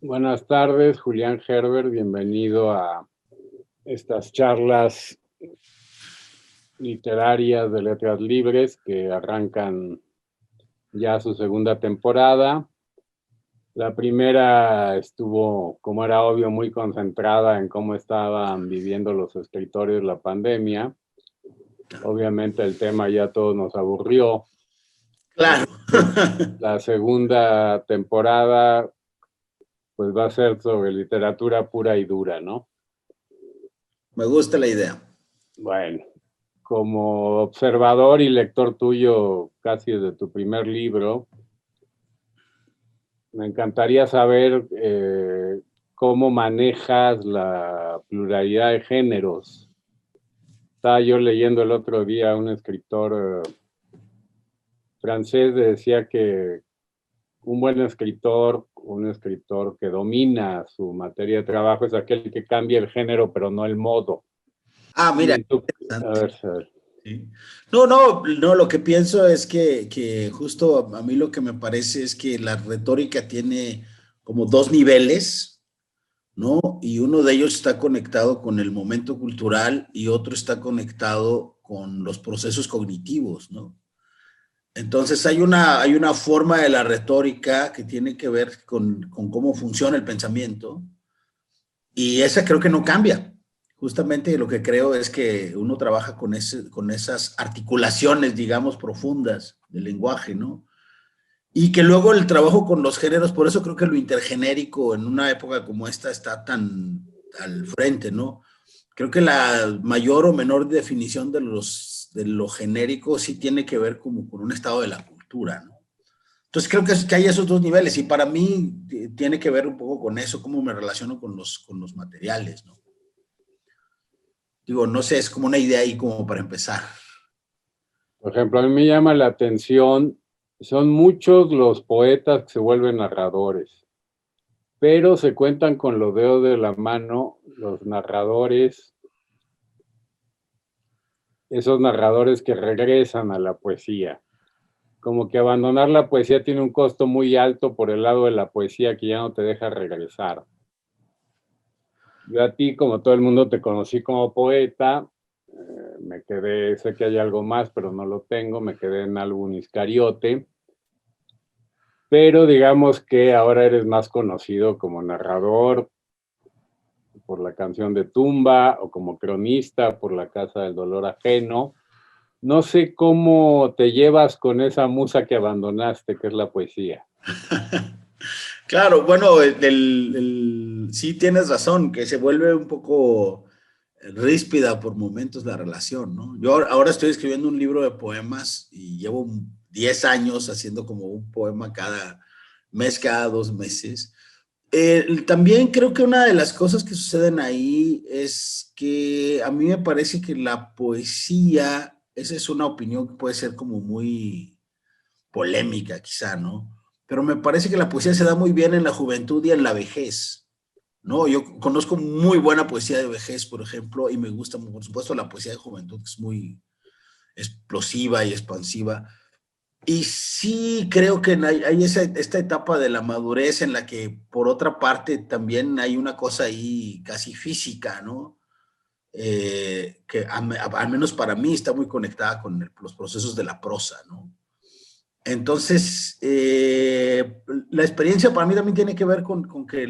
Buenas tardes, Julián Herbert, bienvenido a estas charlas literarias de Letras Libres que arrancan ya su segunda temporada. La primera estuvo, como era obvio, muy concentrada en cómo estaban viviendo los escritores la pandemia. Obviamente el tema ya a todos nos aburrió. Claro. La segunda temporada pues va a ser sobre literatura pura y dura, ¿no? Me gusta la idea. Bueno, como observador y lector tuyo casi desde tu primer libro, me encantaría saber cómo manejas la pluralidad de géneros. Estaba yo leyendo el otro día a un escritor francés, decía que un buen escritor, un escritor que domina su materia de trabajo es aquel que cambia el género pero no el modo. Mira, A interesante. ver, a ver. Sí. No, lo que pienso es que justo a mí lo que me parece es que la retórica tiene como dos niveles, ¿no? Y uno de ellos está conectado con el momento cultural y otro está conectado con los procesos cognitivos, ¿no? Entonces hay una forma de la retórica que tiene que ver con cómo funciona el pensamiento y esa creo que no cambia. Justamente lo que creo es que uno trabaja con esas articulaciones, digamos, profundas del lenguaje, ¿no? Y que luego el trabajo con los géneros, por eso creo que lo intergenérico en una época como esta está tan al frente, ¿no? Creo que la mayor o menor definición de lo genérico sí tiene que ver como con un estado de la cultura, ¿no? Entonces creo que hay esos dos niveles y para mí tiene que ver un poco con eso, cómo me relaciono con los materiales, ¿no? Digo, no sé, es como una idea ahí como para empezar. Por ejemplo, a mí me llama la atención, son muchos los poetas que se vuelven narradores, pero se cuentan con los dedos de la mano los narradores, esos narradores que regresan a la poesía. Como que abandonar la poesía tiene un costo muy alto por el lado de la poesía que ya no te deja regresar. Yo a ti, como todo el mundo, te conocí como poeta, me quedé, sé que hay algo más, pero no lo tengo, me quedé en algún Iscariote, pero digamos que ahora eres más conocido como narrador por la canción de Tumba o como cronista por La Casa del Dolor Ajeno. No sé cómo te llevas con esa musa que abandonaste, que es la poesía. Claro, bueno, sí tienes razón, que se vuelve un poco ríspida por momentos la relación, ¿no? Yo ahora estoy escribiendo un libro de poemas y llevo 10 años haciendo como un poema cada mes, cada 2 meses. También creo que una de las cosas que suceden ahí es que a mí me parece que la poesía, esa es una opinión que puede ser como muy polémica quizá, ¿no? Pero me parece que la poesía se da muy bien en la juventud y en la vejez, ¿no? Yo conozco muy buena poesía de vejez, por ejemplo, y me gusta, por supuesto, la poesía de juventud, que es muy explosiva y expansiva. Y sí creo que hay esta etapa de la madurez en la que, por otra parte, también hay una cosa ahí casi física, ¿no? Que al menos para mí está muy conectada con los procesos de la prosa, ¿no? Entonces, la experiencia para mí también tiene que ver con que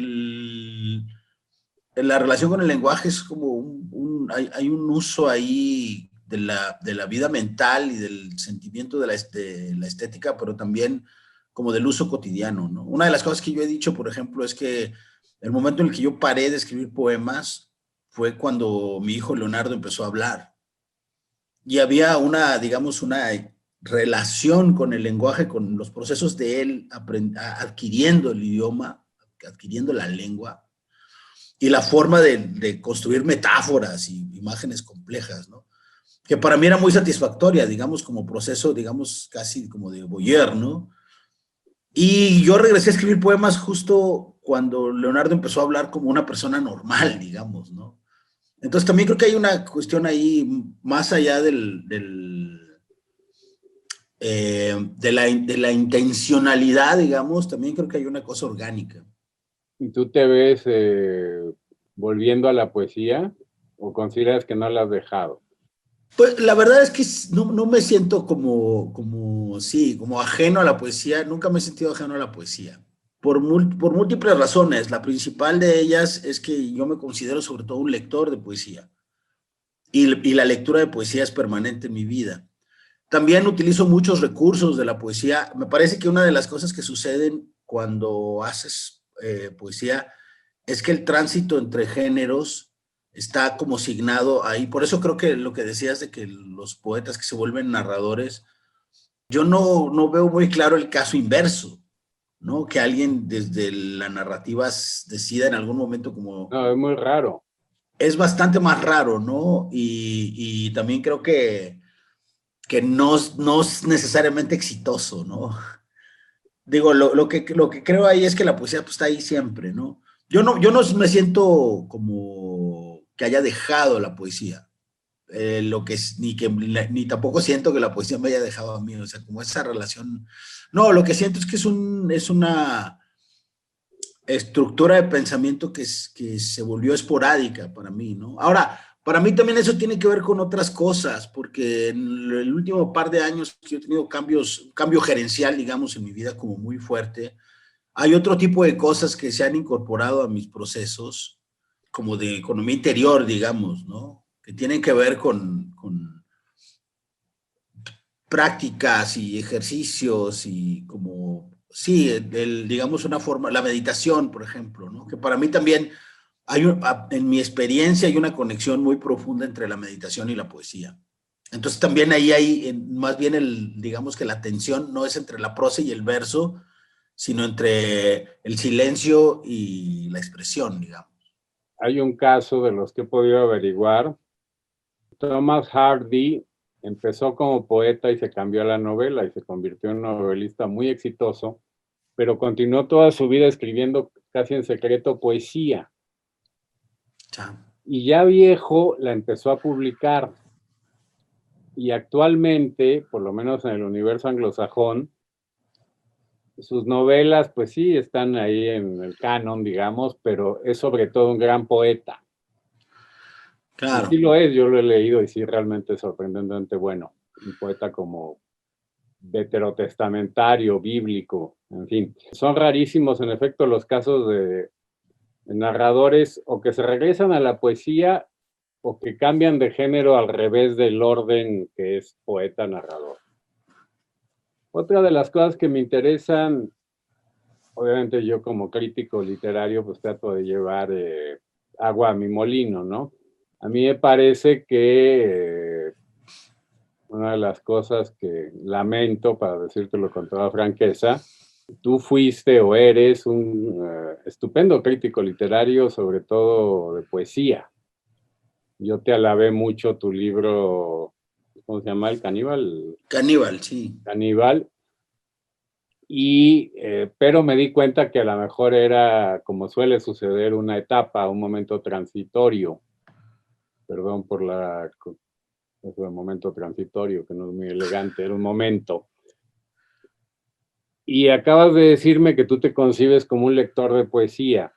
la relación con el lenguaje es como hay un uso ahí de la vida mental y del sentimiento de la estética, pero también como del uso cotidiano, ¿no? Una de las cosas que yo he dicho, por ejemplo, es que el momento en el que yo paré de escribir poemas fue cuando mi hijo Leonardo empezó a hablar. Y había una, digamos, una relación con el lenguaje, con los procesos de él adquiriendo el idioma, adquiriendo la lengua y la forma de construir metáforas y imágenes complejas, ¿no? Que para mí era muy satisfactoria, digamos, como proceso, digamos, casi como de voyeur, ¿no? Y yo regresé a escribir poemas justo cuando Leonardo empezó a hablar como una persona normal, digamos, ¿no? Entonces también creo que hay una cuestión ahí más allá de la intencionalidad, digamos, también creo que hay una cosa orgánica. ¿Y tú te ves volviendo a la poesía o consideras que no la has dejado? Pues la verdad es que no me siento sí, como ajeno a la poesía, nunca me he sentido ajeno a la poesía, por múltiples razones. La principal de ellas es que yo me considero sobre todo un lector de poesía y la lectura de poesía es permanente en mi vida. También utilizo muchos recursos de la poesía. Me parece que una de las cosas que suceden cuando haces poesía es que el tránsito entre géneros está como signado ahí. Por eso creo que lo que decías de que los poetas que se vuelven narradores, yo no veo muy claro el caso inverso, ¿no? Que alguien desde la narrativa decida en algún momento como... No, es muy raro. Es bastante más raro, ¿no? Y también creo que no es necesariamente exitoso, ¿no? Digo, lo que creo ahí es que la poesía pues, está ahí siempre, ¿no? Yo no me siento como que haya dejado la poesía, lo que es, ni tampoco siento que la poesía me haya dejado a mí, o sea, como esa relación. No, lo que siento es que es una estructura de pensamiento que se volvió esporádica para mí, ¿no? Ahora, para mí también eso tiene que ver con otras cosas, porque en el último par de años que he tenido cambio gerencial, digamos, en mi vida como muy fuerte, hay otro tipo de cosas que se han incorporado a mis procesos, como de economía interior, digamos, ¿no? Que tienen que ver con prácticas y ejercicios y como, sí, digamos una forma, la meditación, por ejemplo, ¿no? Que para mí también en mi experiencia hay una conexión muy profunda entre la meditación y la poesía. Entonces también ahí hay, más bien digamos que la tensión no es entre la prosa y el verso, sino entre el silencio y la expresión, digamos. Hay un caso de los que he podido averiguar. Thomas Hardy empezó como poeta y se cambió a la novela y se convirtió en un novelista muy exitoso, pero continuó toda su vida escribiendo casi en secreto poesía. Ya. Y ya viejo la empezó a publicar. Y actualmente, por lo menos en el universo anglosajón, sus novelas, pues sí, están ahí en el canon, digamos, pero es sobre todo un gran poeta. Y Claro. sí lo es, yo lo he leído y sí realmente es sorprendentemente bueno. Un poeta como veterotestamentario, bíblico, en fin. Son rarísimos, en efecto, los casos de narradores o que se regresan a la poesía o que cambian de género al revés del orden que es poeta-narrador. Otra de las cosas que me interesan, obviamente yo como crítico literario, pues trato de llevar agua a mi molino, ¿no? A mí me parece que una de las cosas que lamento, para decírtelo con toda franqueza, tú fuiste o eres un estupendo crítico literario, sobre todo de poesía. Yo te alabé mucho tu libro, ¿cómo se llama? ¿El caníbal? Caníbal, sí. Caníbal. Pero me di cuenta que a lo mejor era, como suele suceder, una etapa, un momento transitorio. Perdón por ese momento transitorio, que no es muy elegante, era un momento. Y acabas de decirme que tú te concibes como un lector de poesía.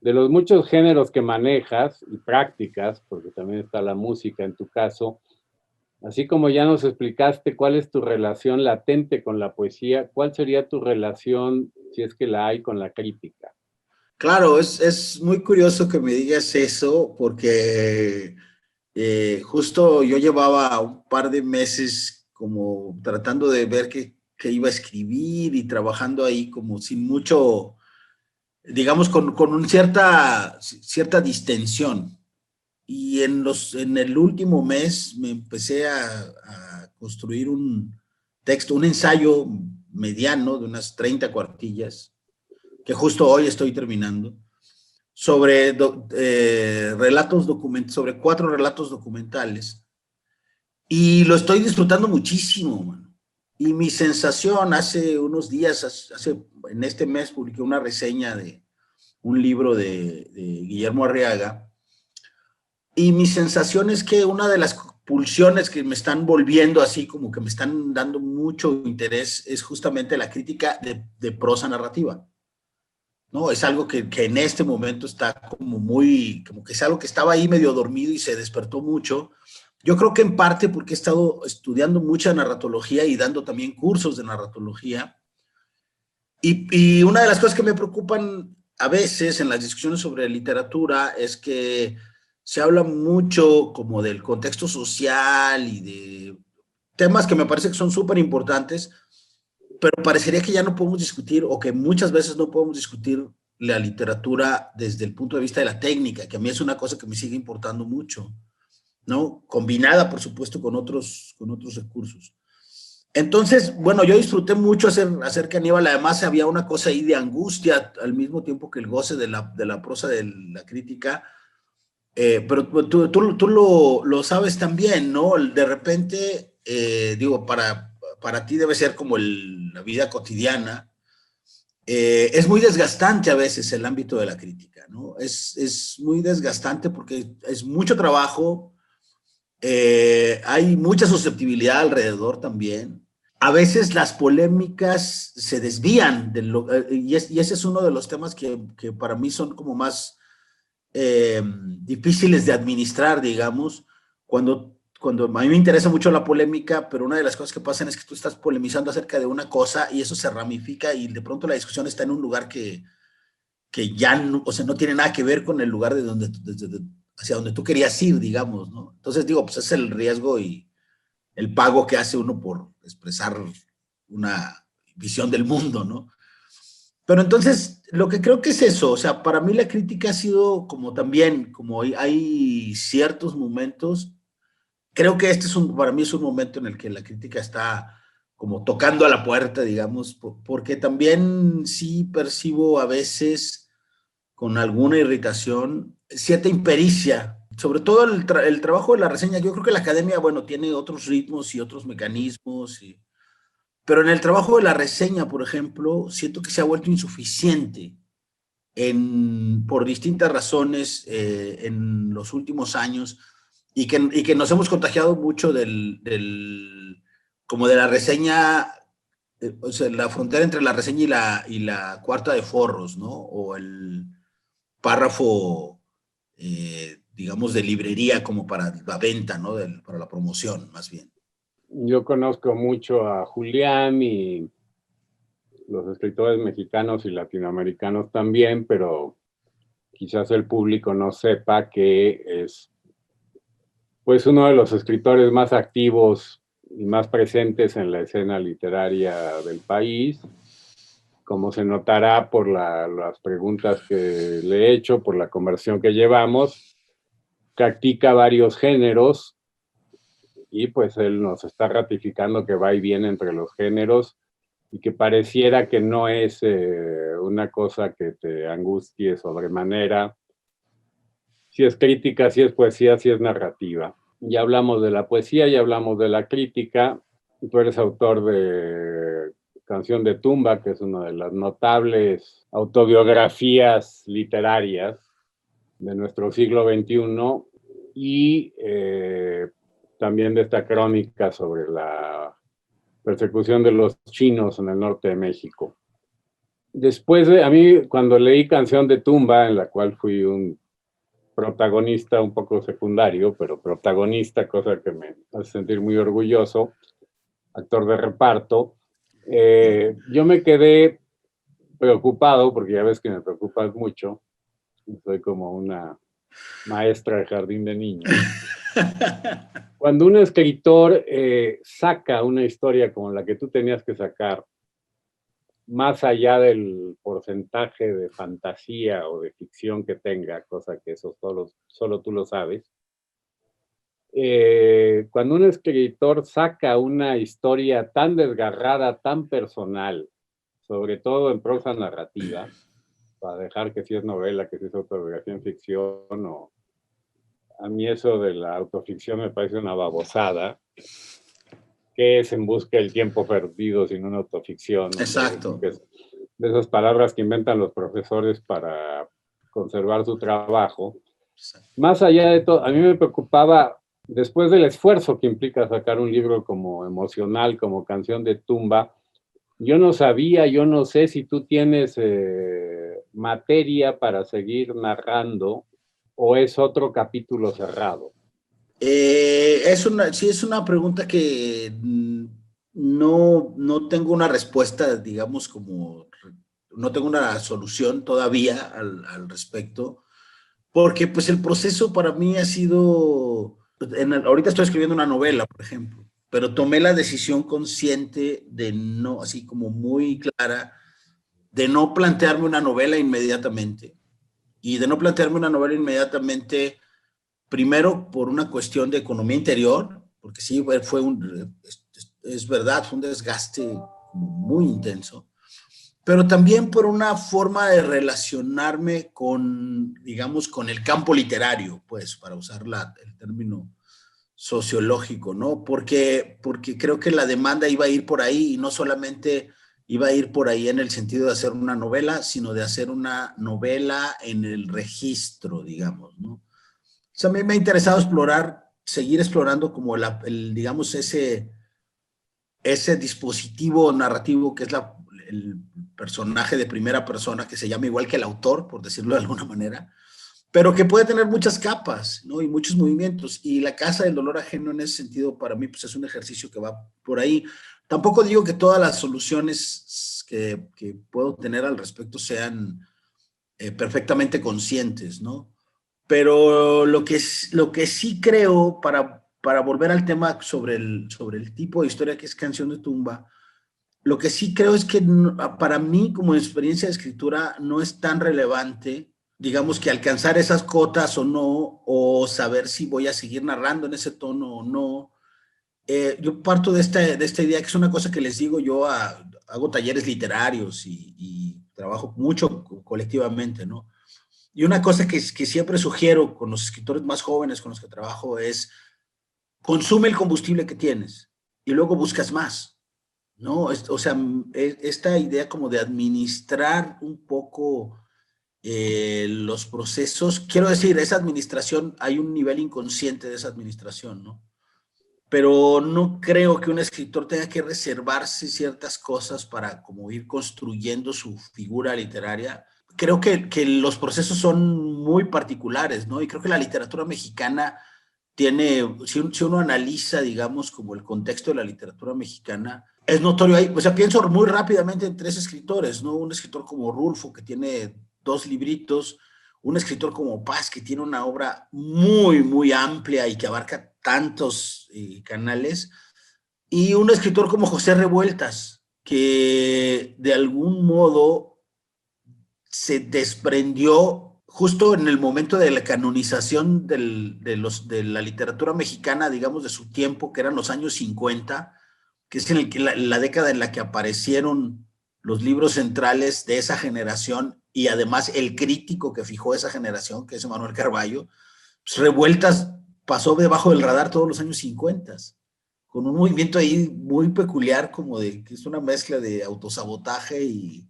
De los muchos géneros que manejas y prácticas, porque también está la música en tu caso, así como ya nos explicaste cuál es tu relación latente con la poesía, ¿cuál sería tu relación, si es que la hay, con la crítica? Claro, es muy curioso que me digas eso porque justo yo llevaba un par de meses como tratando de ver qué iba a escribir y trabajando ahí como sin mucho, digamos, con cierta distensión. Y en el último mes me empecé a construir un texto, un ensayo mediano de unas 30 cuartillas, que justo hoy estoy terminando, sobre sobre 4 relatos documentales. Y lo estoy disfrutando muchísimo, mano. Y mi sensación hace unos días, en este mes publiqué una reseña de un libro de Guillermo Arriaga. Y mi sensación es que una de las pulsiones que me están volviendo así, como que me están dando mucho interés, es justamente la crítica de prosa narrativa. ¿no? Es algo que en este momento está como que es algo que estaba ahí medio dormido y se despertó mucho. Yo creo que en parte porque he estado estudiando mucha narratología y dando también cursos de narratología. Y una de las cosas que me preocupan a veces en las discusiones sobre literatura es que se habla mucho como del contexto social y de temas que me parece que son súper importantes, pero parecería que ya no podemos discutir o que muchas veces no podemos discutir la literatura desde el punto de vista de la técnica, que a mí es una cosa que me sigue importando mucho, ¿no? Combinada, por supuesto, con otros recursos. Entonces, bueno, yo disfruté mucho hacer Caníbal. Además, había una cosa ahí de angustia al mismo tiempo que el goce de la prosa de la crítica. Pero tú lo sabes también, ¿no? De repente, digo, para ti debe ser como la vida cotidiana. Es muy desgastante a veces el ámbito de la crítica, ¿no? Es muy desgastante porque es mucho trabajo, hay mucha susceptibilidad alrededor también. A veces las polémicas se desvían y ese es uno de los temas que para mí son como más difíciles de administrar, digamos, cuando a mí me interesa mucho la polémica, pero una de las cosas que pasan es que tú estás polemizando acerca de una cosa y eso se ramifica y de pronto la discusión está en un lugar que ya no, o sea, no tiene nada que ver con el lugar hacia donde tú querías ir, digamos, ¿no? Entonces digo, pues es el riesgo y el pago que hace uno por expresar una visión del mundo, ¿no? Pero entonces, lo que creo que es eso, o sea, para mí la crítica ha sido como también, como hay ciertos momentos, creo que para mí es un momento en el que la crítica está como tocando a la puerta, digamos, porque también sí percibo a veces con alguna irritación cierta impericia, sobre todo el trabajo de la reseña. Yo creo que la academia, bueno, tiene otros ritmos y otros mecanismos pero en el trabajo de la reseña, por ejemplo, siento que se ha vuelto insuficiente por distintas razones en los últimos años y que nos hemos contagiado mucho como de la reseña, o sea, la frontera entre la reseña y la cuarta de forros, ¿no? O el párrafo, digamos, de librería como para la venta, ¿no? Para la promoción, más bien. Yo conozco mucho a Julián y los escritores mexicanos y latinoamericanos también, pero quizás el público no sepa que es pues uno de los escritores más activos y más presentes en la escena literaria del país, como se notará por las preguntas que le he hecho, por la conversación que llevamos. Practica varios géneros y pues él nos está ratificando que va y viene entre los géneros y que pareciera que no es una cosa que te angustie sobremanera. Si es crítica, si es poesía, si es narrativa. Ya hablamos de la poesía, ya hablamos de la crítica. Tú eres autor de Canción de Tumba, que es una de las notables autobiografías literarias de nuestro siglo XXI, y también de esta crónica sobre la persecución de los chinos en el norte de México. A mí, cuando leí Canción de Tumba, en la cual fui un protagonista un poco secundario, pero protagonista, cosa que me hace sentir muy orgulloso, actor de reparto, yo me quedé preocupado, porque ya ves que me preocupas mucho, soy como una maestra de jardín de niños. Cuando un escritor saca una historia como la que tú tenías que sacar, más allá del porcentaje de fantasía o de ficción que tenga, cosa que eso solo tú lo sabes, cuando un escritor saca una historia tan desgarrada, tan personal, sobre todo en prosa narrativa, para dejar que si es novela, que si es autobiografía en ficción, o a mí eso de la autoficción me parece una babosada. ¿Qué es En busca del tiempo perdido sin una autoficción? Exacto. De esas palabras que inventan los profesores para conservar su trabajo. Más allá de todo, a mí me preocupaba, después del esfuerzo que implica sacar un libro como emocional, como Canción de Tumba, yo no sé si tú tienes materia para seguir narrando o es otro capítulo cerrado? Sí, es una pregunta que no tengo una respuesta, digamos, no tengo una solución todavía al respecto, porque pues el proceso para mí ha sido, ahorita estoy escribiendo una novela, por ejemplo, pero tomé la decisión consciente de no, así como muy clara, de no plantearme una novela inmediatamente, y de no plantearme una novela inmediatamente. Primero, por una cuestión de economía interior, porque sí, es verdad, fue un desgaste muy intenso, pero también por una forma de relacionarme con, digamos, con el campo literario, pues, para usar el término sociológico, ¿no? Porque creo que la demanda iba a ir por ahí y no solamente iba a ir por ahí en el sentido de hacer una novela, sino de hacer una novela en el registro, digamos, ¿no? O sea, a mí me ha interesado seguir explorando como digamos, ese dispositivo narrativo que es el personaje de primera persona que se llama igual que el autor, por decirlo de alguna manera, pero que puede tener muchas capas, ¿no? Y muchos movimientos. Y La Casa del Dolor Ajeno en ese sentido, para mí, pues es un ejercicio que va por ahí. Tampoco digo que todas las soluciones que puedo tener al respecto sean perfectamente conscientes, ¿no? Pero lo que sí creo, para volver al tema sobre el tipo de historia que es Canción de Tumba, lo que sí creo es que para mí como experiencia de escritura no es tan relevante, digamos, que alcanzar esas cotas o no, o saber si voy a seguir narrando en ese tono o no. Yo parto de esta idea que es una cosa que les digo yo, hago talleres literarios y trabajo mucho colectivamente, ¿no? Y una cosa que siempre sugiero con los escritores más jóvenes con los que trabajo es, consume el combustible que tienes y luego buscas más, ¿no? O sea, esta idea como de administrar un poco los procesos, quiero decir, esa administración, hay un nivel inconsciente de esa administración, ¿no? Pero no creo que un escritor tenga que reservarse ciertas cosas para como ir construyendo su figura literaria. Creo que los procesos son muy particulares, ¿no? Y creo que la literatura mexicana tiene, si uno analiza, digamos, como el contexto de la literatura mexicana, es notorio ahí, o sea, pienso muy rápidamente en tres escritores, ¿no? Un escritor como Rulfo, que tiene 2 libritos, un escritor como Paz, que tiene una obra muy, muy amplia y que abarca tantos canales, y un escritor como José Revueltas, que de algún modo se desprendió justo en el momento de la canonización de la literatura mexicana, digamos, de su tiempo, que eran los años 50, que es la década en la que aparecieron los libros centrales de esa generación y además el crítico que fijó esa generación, que es Manuel Carballo. Pues Revueltas pasó debajo del radar todos los años 50, con un movimiento ahí muy peculiar, como de que es una mezcla de autosabotaje y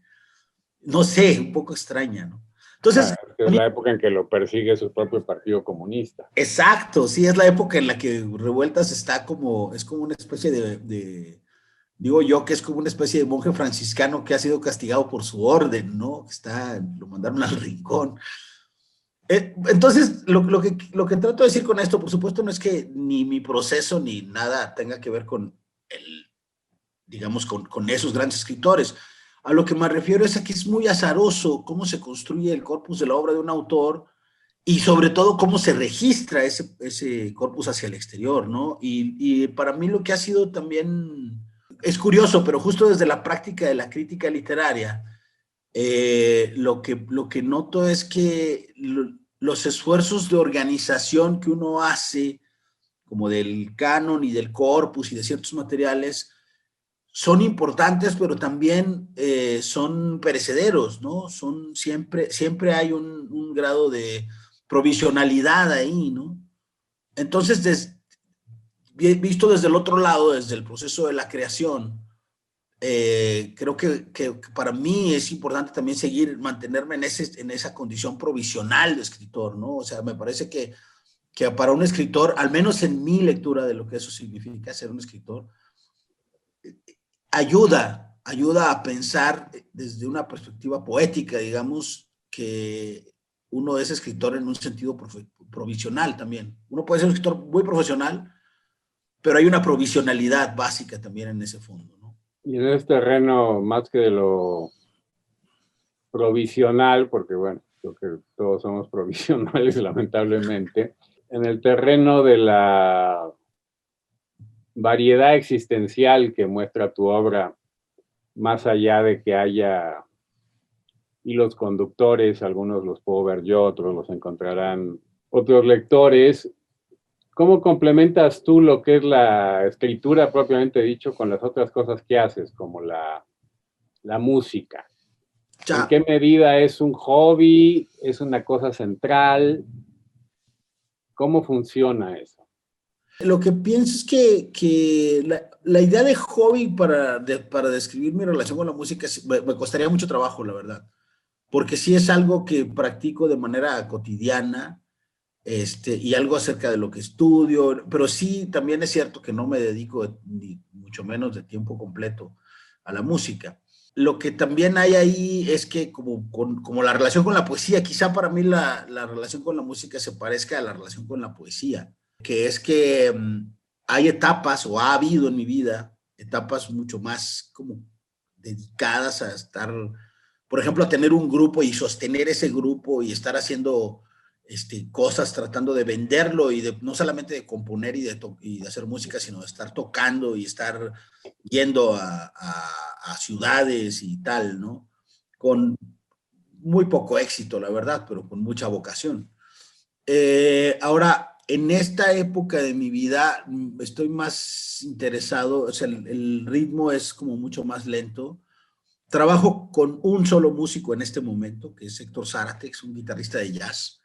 no sé, un poco extraña, ¿no? Entonces, Es la época en que lo persigue su propio Partido Comunista. exacto, sí, es la época en la que Revueltas está es como una especie digo yo que es como una especie de monje franciscano que ha sido castigado por su orden, ¿no? Lo mandaron al rincón. Entonces, lo que trato de decir con esto, por supuesto, no es que ni mi proceso ni nada tenga que ver con digamos, con esos grandes escritores. A lo que me refiero es a que es muy azaroso cómo se construye el corpus de la obra de un autor y sobre todo cómo se registra ese corpus hacia el exterior, ¿no? Y para mí lo que ha sido también, es curioso, pero justo desde la práctica de la crítica literaria, lo que noto es que los esfuerzos de organización que uno hace, como del canon y del corpus y de ciertos materiales, son importantes, pero también son perecederos, ¿no? Siempre hay un grado de provisionalidad ahí, ¿no? Entonces, visto desde el otro lado, desde el proceso de la creación, creo que para mí es importante también mantenerme en esa condición provisional de escritor, ¿no? O sea, me parece que para un escritor, al menos en mi lectura de lo que eso significa ser un escritor, ayuda a pensar desde una perspectiva poética, digamos, que uno es escritor en un sentido provisional también. Uno puede ser un escritor muy profesional, pero hay una provisionalidad básica también en ese fondo, ¿no? Y en este terreno, más que de lo provisional, porque bueno, creo que todos somos provisionales lamentablemente, en el terreno de la variedad existencial que muestra tu obra, más allá de que haya hilos conductores, algunos los puedo ver yo, otros los encontrarán otros lectores. ¿Cómo complementas tú lo que es la escritura propiamente dicho con las otras cosas que haces, como la música? ¿En Ya, qué medida es un hobby? ¿Es una cosa central? ¿Cómo funciona eso? lo que pienso es que la idea de hobby para describir mi relación con la música me costaría mucho trabajo, la verdad, porque sí es algo que practico de manera cotidiana, y algo acerca de lo que estudio, pero sí también es cierto que no me dedico ni mucho menos de tiempo completo a la música. Lo que también hay ahí es que como la relación con la poesía, quizá para mí la relación con la música se parezca a la relación con la poesía, que es que hay etapas, o ha habido en mi vida, etapas mucho más como dedicadas a estar, por ejemplo, a tener un grupo y sostener ese grupo y estar haciendo cosas, tratando de venderlo y no solamente de componer y de hacer música, sino de estar tocando y estar yendo a ciudades y tal, ¿no? Con muy poco éxito, la verdad, pero con mucha vocación. Ahora, en esta época de mi vida, estoy más interesado, o sea, el ritmo es como mucho más lento. Trabajo con un solo músico en este momento, que es Héctor Zárate, que es un guitarrista de jazz.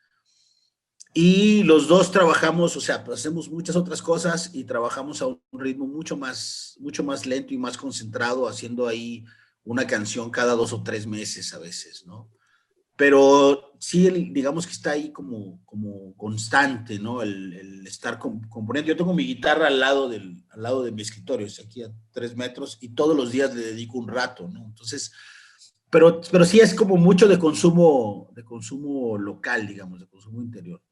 Y los dos trabajamos, o sea, pues hacemos muchas otras cosas y trabajamos a un ritmo mucho más lento y más concentrado, haciendo ahí una canción cada 2 o 3 meses a veces, ¿no? Pero sí, digamos que está ahí como constante, ¿no? El estar componiendo. Yo tengo mi guitarra al lado de mi escritorio, es aquí a 3 metros, y todos los días le dedico un rato, ¿no? Entonces, pero sí es como mucho de consumo local, digamos, de consumo interior.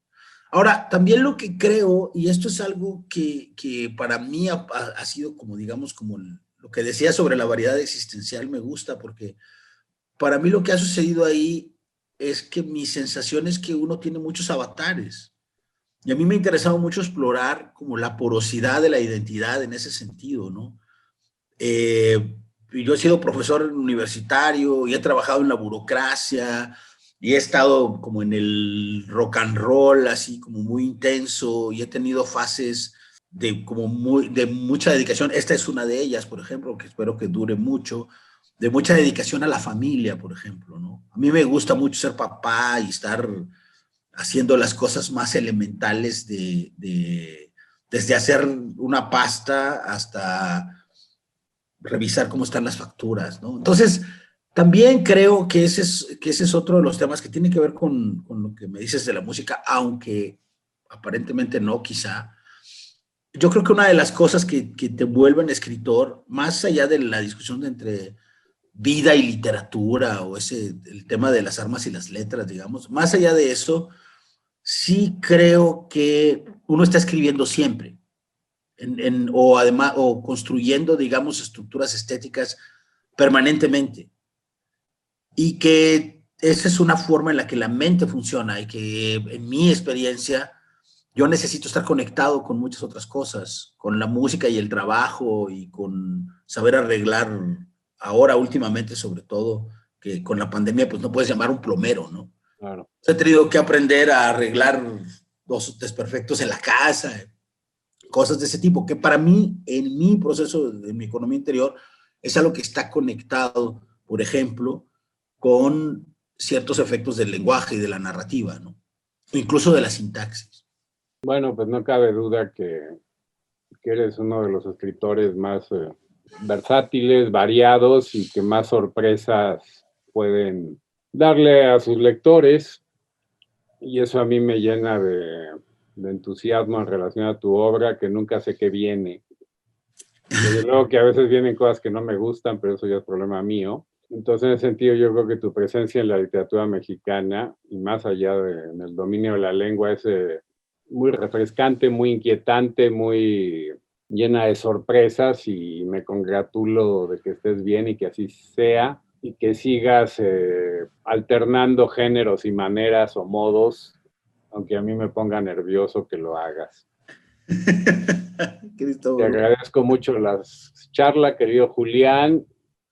Ahora, también lo que creo, y esto es algo que para mí ha sido como, digamos, como lo que decía sobre la variedad existencial me gusta, porque para mí lo que ha sucedido ahí es que mi sensación es que uno tiene muchos avatares. Y a mí me ha interesado mucho explorar como la porosidad de la identidad en ese sentido, ¿no? Yo he sido profesor universitario y he trabajado en la burocracia y he estado como en el rock and roll, así como muy intenso, y he tenido fases de mucha dedicación. Esta es una de ellas, por ejemplo, que espero que dure mucho, de mucha dedicación a la familia, por ejemplo, ¿no? A mí me gusta mucho ser papá y estar haciendo las cosas más elementales desde hacer una pasta hasta revisar cómo están las facturas, ¿no? Entonces, también creo que ese es otro de los temas que tiene que ver con lo que me dices de la música, aunque aparentemente no, quizá. Yo creo que una de las cosas que te vuelven escritor, más allá de la discusión de entre vida y literatura, o el tema de las armas y las letras, digamos, más allá de eso, sí creo que uno está escribiendo siempre o además, o construyendo, digamos, estructuras estéticas permanentemente. Y que esa es una forma en la que la mente funciona y que en mi experiencia yo necesito estar conectado con muchas otras cosas, con la música y el trabajo y con saber arreglar, ahora últimamente sobre todo, que con la pandemia pues no puedes llamar un plomero, ¿no? Claro. He tenido que aprender a arreglar los desperfectos en la casa, cosas de ese tipo, que para mí, en mi proceso de mi economía interior, es algo que está conectado, por ejemplo, con ciertos efectos del lenguaje y de la narrativa, ¿no? Incluso de la sintaxis. Bueno, pues no cabe duda que eres uno de los escritores más versátiles, variados y que más sorpresas pueden darle a sus lectores. Y eso a mí me llena de entusiasmo en relación a tu obra, que nunca sé qué viene. Desde luego que a veces vienen cosas que no me gustan, pero eso ya es problema mío. Entonces, en ese sentido, yo creo que tu presencia en la literatura mexicana, y más allá en el dominio de la lengua, es muy refrescante, muy inquietante, muy llena de sorpresas, y me congratulo de que estés bien y que así sea, y que sigas alternando géneros y maneras o modos, aunque a mí me ponga nervioso que lo hagas. Te agradezco mucho la charla, querido Julián,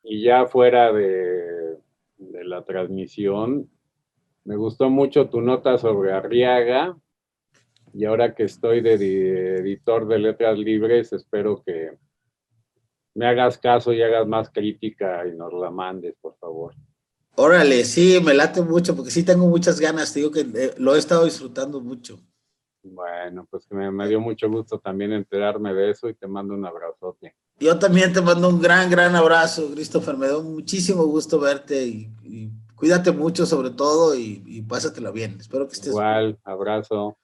y ya fuera de la transmisión, me gustó mucho tu nota sobre Arriaga, y ahora que estoy de editor de Letras Libres, espero que me hagas caso y hagas más crítica y nos la mandes, por favor. Órale, sí, me late mucho, porque sí tengo muchas ganas, te digo que lo he estado disfrutando mucho. Bueno, pues que me dio mucho gusto también enterarme de eso y te mando un abrazote. Yo también te mando un gran abrazo, Christopher. Me da muchísimo gusto verte y cuídate mucho sobre todo y pásatela bien. Espero que estés bien. Igual, abrazo.